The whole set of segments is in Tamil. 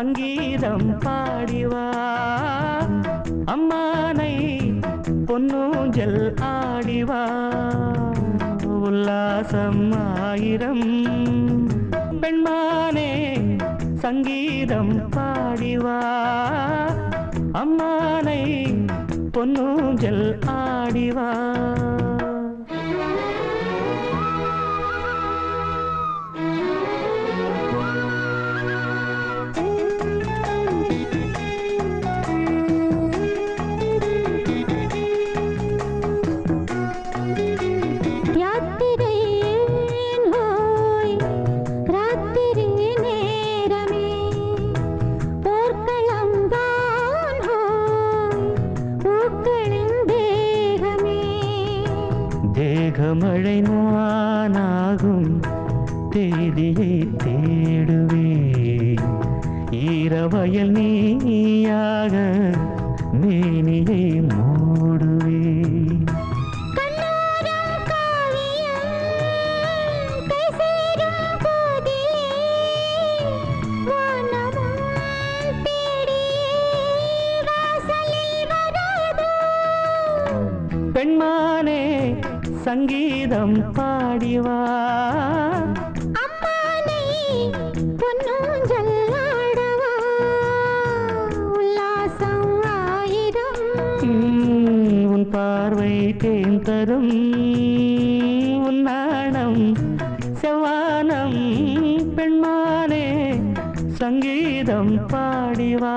சங்கீதம் பாடிவா அம்மானை பொன்னூஞ்சல் ஆடிவா உல்லாசம் ஆயிரம் பெண்மானே சங்கீதம் பாடிவா அம்மானை பொன்னூஞ்சல் ஆடிவா தேகமழை நானாகும் தேதியை தேடுவே ஈரவயல் நீயாக மேனியை மூடுவே பெண்மானே சங்கீதம் பாடிவா அம்மானை பொன்னூஞ்சல் ஆடவா உல்லாசம் ஆயிரம் உன் பார்வை தேன் தரும் உன் நாணம் செவ்வானம் பெண்மானே சங்கீதம் பாடிவா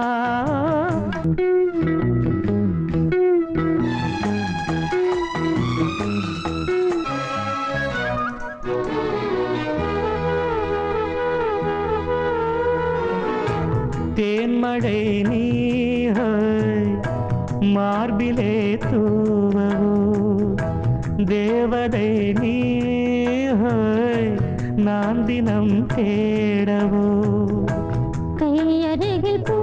தேன்மழை நீஹாய் மார்பிலே தூவவோ தேவதை நீஹாய் நான் தினம் தேடவோ கையருகில் பூ